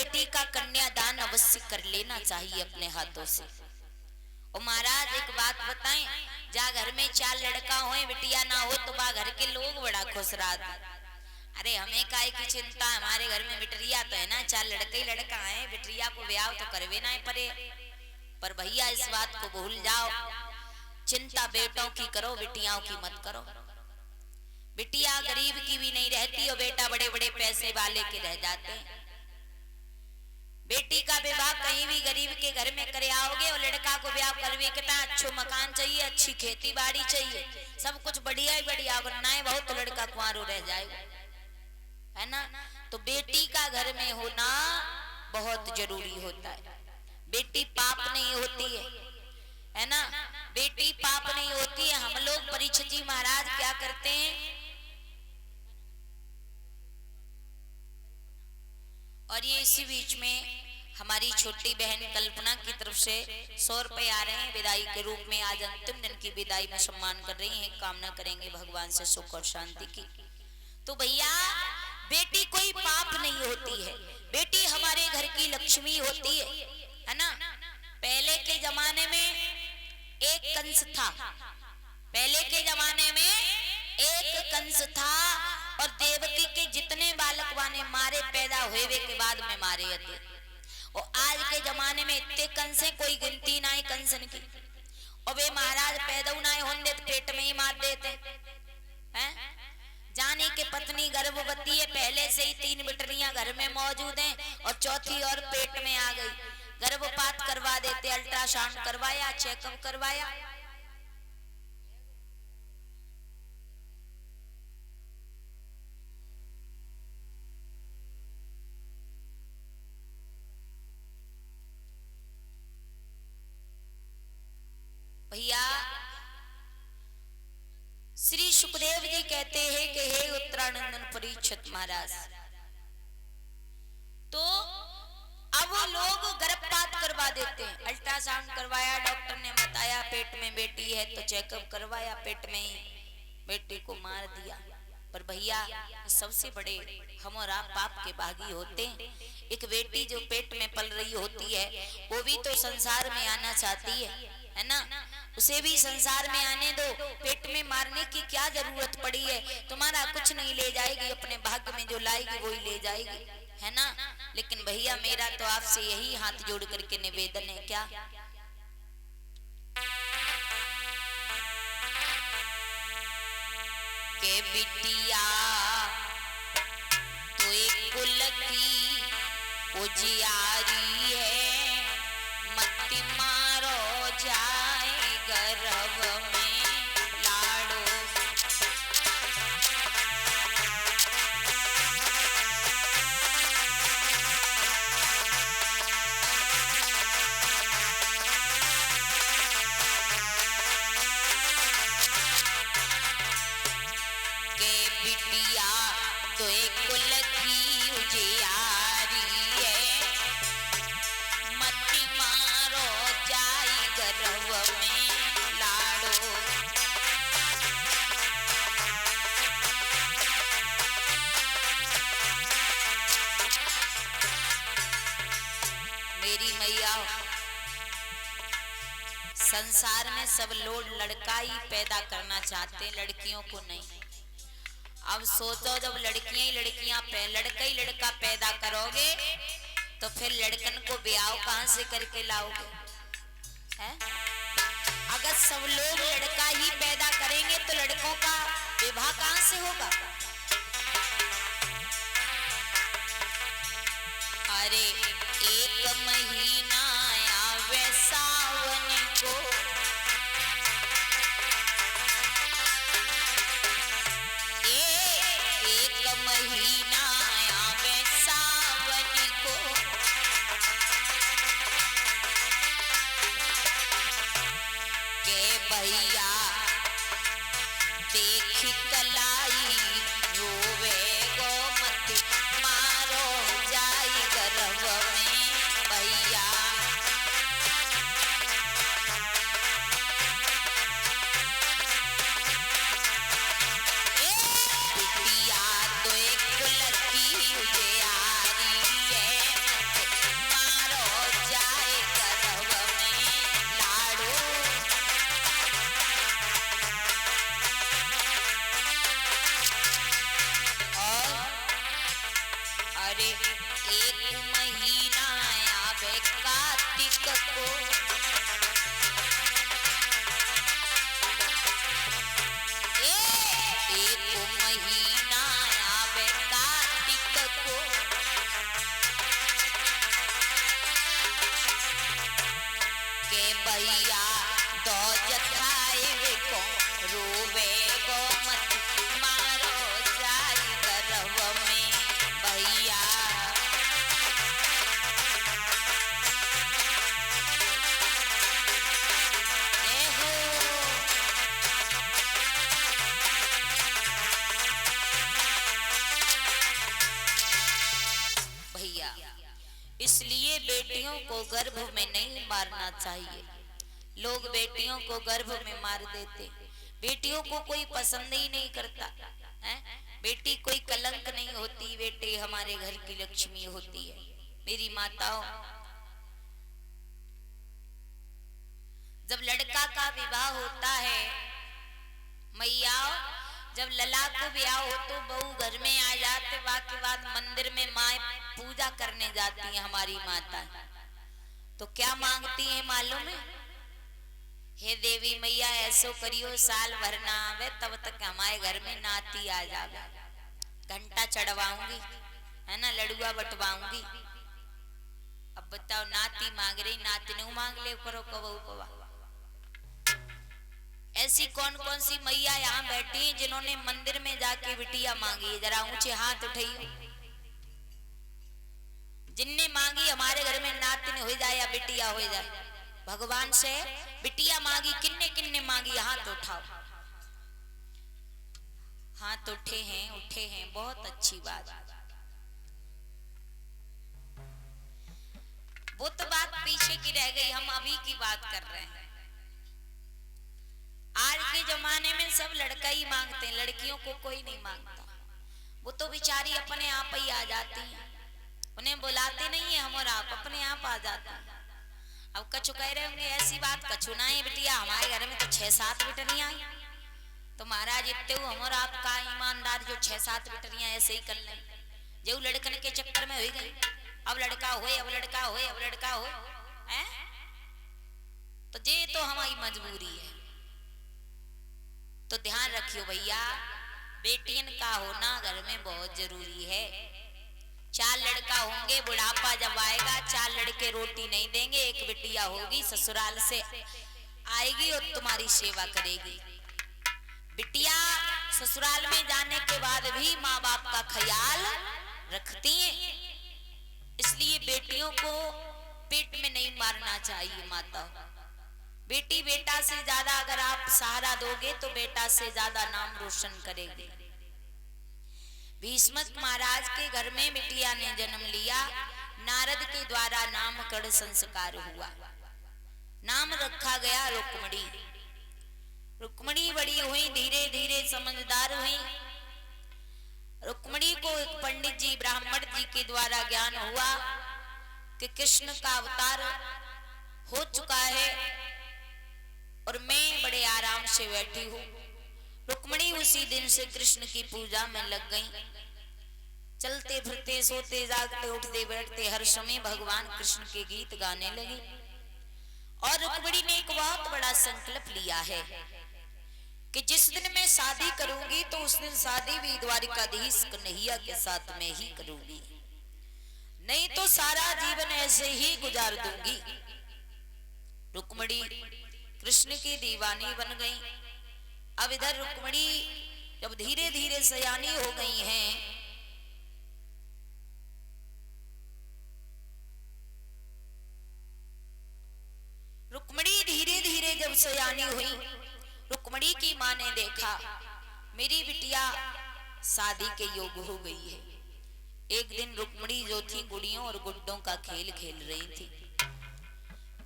बेटी का कन्यादान अवश्य कर लेना चाहिए अपने हाथों से। और महाराज एक बात बताएं, जा घर में 4 लड़का हो बिटिया ना हो तो बा घर के लोग बड़ा खुश रहते। अरे हमें काहे की चिंता, हमारे घर में बिटरिया तो है ना, 4 लड़के ही लड़का है, बिटरिया को ब्याह तो करवे ना पड़े। पर भैया इस बात को भूल जाओ, चिंता बेटों की करो, बिटियाओं की मत करो। बिटिया गरीब की भी नहीं रहती और बेटा बड़े बड़े पैसे वाले के रह जाते हैं। बेटी का विवाह कहीं भी गरीब के घर में करे आओगे और लड़का को ब्याह करवे कितना अच्छो मकान चाहिए, अच्छी खेती बाड़ी चाहिए, सब कुछ बढ़िया ही बढ़िया, अगर ना हो तो लड़का कुंवारो रह जाएगा, है ना। तो बेटी का घर में होना बहुत जरूरी होता है। बेटी पाप नहीं होती है ना, बेटी पाप नहीं होती है। हम लोग परीक्षित जी महाराज क्या करते हैं, और ये इसी बीच में हमारी छोटी बहन कल्पना की तरफ से 100 रुपए आ रहे हैं विदाई के रूप में। आज अंतिम दिन की विदाई में सम्मान कर रही हैं, कामना करेंगे भगवान से सुख और शांति की। तो भैया बेटी कोई पाप नहीं होती है, बेटी हमारे घर की लक्ष्मी होती है ना। पहले के जमाने में एक कंस था, पहले के जमाने में एक कंस था और देवकी के जितने बालक वाने मारे पैदा हुए के बाद में मारे थे। और आज के जमाने में इतने कंस हैं कोई गिनती ना है कंसन की। और वे महाराज पैदा ना होने तो पेट में ही मार देते हैं। जाने के पत्नी गर्भवती है, पहले से ही 3 बिटरियां घर में मौजूद हैं और चौथी और पेट में आ गई, गर्भपात करवा देते, अल्ट्रासाउंड करवाया, चेकअप करवाया। भैया श्री सुखदेव जी कहते हैं कि हे उत्तरानंदन परीक्षित महाराज, तो अब लोग गर्भपात करवा देते हैं, अल्ट्रासाउंड करवाया, डॉक्टर ने बताया पेट में बेटी है, तो चेकअप करवाया, पेट में ही बेटी को मार दिया। पर भैया सबसे बड़े हम और आप पाप के भागी होते हैं। एक बेटी जो पेट में पल रही होती है वो भी तो संसार में आना चाहती है ना, उसे भी संसार में आने दो, पेट में मारने की क्या जरूरत पड़ी है। तुम्हारा कुछ नहीं ले जाएगी, अपने भाग्य में जो लाएगी वही ले जाएगी, है ना। लेकिन भैया मेरा तो आपसे यही हाथ जोड़ करके निवेदन है, क्या के बिटिया तो एक कुल की उजियारी है, मत मारो जाए गर्भ में लाडो। के बिटिया तो एक कुल की उजियारी है, मत मारो जाए गर्भ में लाडो। मेरी मैया संसार में सब लोग लड़का ही पैदा करना चाहते हैं, लड़कियों को नहीं। अब सोचो जब लड़कियां ही लड़कियां लड़का ही लड़का पैदा करोगे तो फिर लड़कन को ब्याह कहां से करके लाओगे, हैं? अगर सब लोग लड़का ही पैदा करेंगे तो लड़कों का विवाह कहां से होगा। अरे एक महीना आवे सावन को, एक महीना आवे सावन को, के भैया देख कलाई रोवे गो, मत मारो जाई गर्भ में अरे एक महीना आवे कार्तिक को, एक महीना आवे कार्तिक को, के भैया दो जथाए को रोवे गो मत मारो जाई गर्भ में भैया, भैया इसलिए बेटियों को गर्भ में नहीं मारना चाहिए। लोग बेटियों को गर्भ में मार देते, बेटियों को कोई पसंद ही नहीं करता है? बेटी कोई कलंक नहीं होती, बेटी हमारे घर की लक्ष्मी होती है। मेरी माताओं, जब लड़का का विवाह होता है, मैयाओ जब लला को ब्याह हो तो बहू घर में आ जाते, बाकी बाद मंदिर में माँ पूजा करने जाती है हमारी माता, तो क्या मांगती है मालूम है? हे देवी मैया ऐसो करियो साल भर ना आवे तब तक हमारे घर में नाती आ जावे, घंटा चढ़वाऊंगी है ना, लड़ुआ बटवाऊंगी। अब बताओ नाती मांग रही, नाती नहीं मांग ले करो कबू कवा। ऐसी कौन कौन सी मैया यहाँ बैठी जिन्होंने मंदिर में जाके बिटिया मांगी? जरा ऊंचे हाथ उठाइए। जिनने मांगी हमारे घर में नातनी हो जाए या बिटिया हो जाए, भगवान से बिटिया मांगी, किन्ने किन्ने मांगी? हाथ उठाओ। हाथ उठे हैं, बहुत अच्छी बात। वो तो बात पीछे की रह गई, हम अभी की बात कर रहे हैं। आज के जमाने में सब लड़का ही मांगते हैं, लड़कियों को कोई नहीं मांगता। वो तो बेचारी अपने आप ही आ जाती हैं, उन्हें बुलाते नहीं है हम और आप, अपने आप आ जाते हैं। अब कछु कह रहे होंगे ऐसी बात कछु ना है बिटिया, हमारे घर में तो 6-7 बिटरियां आई, तो महाराज इतने हो हम और आप का ईमानदार जो 6-7 बिटरियां ऐसे ही कर लें, जो लड़कन के चक्कर में हो गई। अब लड़का होए, अब लड़का होए, अब लड़का हो, तो ये तो हमारी मजबूरी है। तो ध्यान रखियो भैया, बेटियन का होना घर में बहुत जरूरी है। 4 लड़का होंगे, बुढ़ापा जब आएगा 4 लड़के रोटी नहीं देंगे, एक बिटिया होगी ससुराल से आएगी और तुम्हारी सेवा करेगी। बिटिया ससुराल में जाने के बाद भी माँ बाप का ख्याल रखती है, इसलिए बेटियों को पेट में नहीं मारना चाहिए। माता बेटी बेटा से ज्यादा अगर आप सहारा दोगे तो बेटा से ज्यादा नाम रोशन करेगी। भीष्मक महाराज के घर में बिटिया ने जन्म लिया, नारद के द्वारा नामकरण संस्कार हुआ, नाम रखा गया रुक्मणी। रुक्मणी बड़ी हुई, धीरे धीरे समझदार हुई। रुक्मणी को एक पंडित जी ब्राह्मण जी के द्वारा ज्ञान हुआ कि कृष्ण का अवतार हो चुका है और मैं बड़े आराम से बैठी हूँ। रुक्मणी उसी दिन से कृष्ण की पूजा में लग गई। चलते फिरते सोते जागते उठते बैठते हर समय भगवान कृष्ण के गीत गाने लगी। और रुक्मणी ने एक बहुत बड़ा संकल्प लिया है कि जिस दिन मैं शादी करूंगी तो उस दिन शादी भी द्वारिकाधीश कन्हैया के साथ में ही करूंगी, नहीं तो सारा जीवन ऐसे ही गुजार दूंगी। रुक्मणी कृष्ण की दीवानी बन गई। अब इधर रुक्मणी जब धीरे धीरे सयानी हो गई हैं, रुक्मणी धीरे धीरे जब सयानी हुई, रुक्मणी की मां ने देखा मेरी बिटिया शादी के योग हो गई है। एक दिन रुक्मणी जो थी गुड़ियों और गुड्डों का खेल खेल रही थी,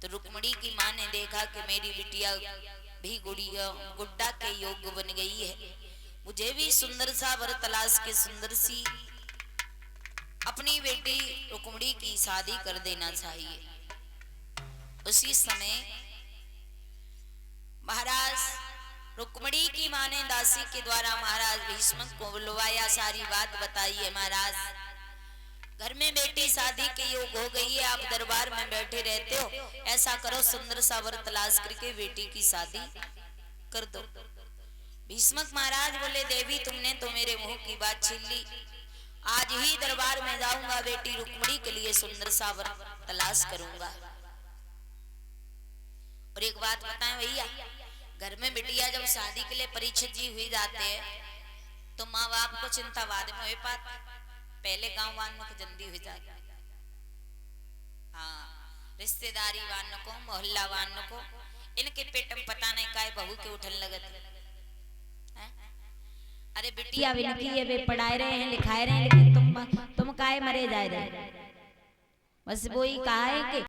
तो रुक्मणी की मां ने देखा कि मेरी बिटिया भी गुड़िया गुड्डा के योग बन गई है, मुझे भी सुंदर सा वर तलाश के सुंदर सी अपनी बेटी रुक्मणी की शादी कर देना चाहिए। उसी समय महाराज रुक्मणी की मां ने दासी के द्वारा महाराज भीष्मक को बुलवाया, सारी बात बताई है। महाराज घर में बेटी शादी के योग हो गई है, आप दरबार में बैठे रहते हो, ऐसा करो सुंदर सा वर तलाश करके बेटी की शादी कर दो। भीष्मक महाराज बोले देवी तुमने तो मेरे मुंह की बात छीन ली, आज ही दरबार में जाऊंगा, बेटी रुक्मिणी के लिए सुंदर सा वर तलाश करूंगा। और एक बात बताएं भैया, घर में बिटिया जब शादी के लिए परीक्षित जी हुई जाते हैं तो माँ बाप को चिंता बाद में हो पाती, पहले गांव वालों को जल्दी हो जाती। हाँ, रिश्तेदारी वालों को, मोहल्ला वालों को, इनके पेट में पता नहीं काय बहू के उठन लगत है। अरे बिटिया इनकी ये वे पढ़ाए रहे हैं लिखाए रहे हैं, लेकिन तुम काहे मरे जाए रहे, बस वो ही कहा है कि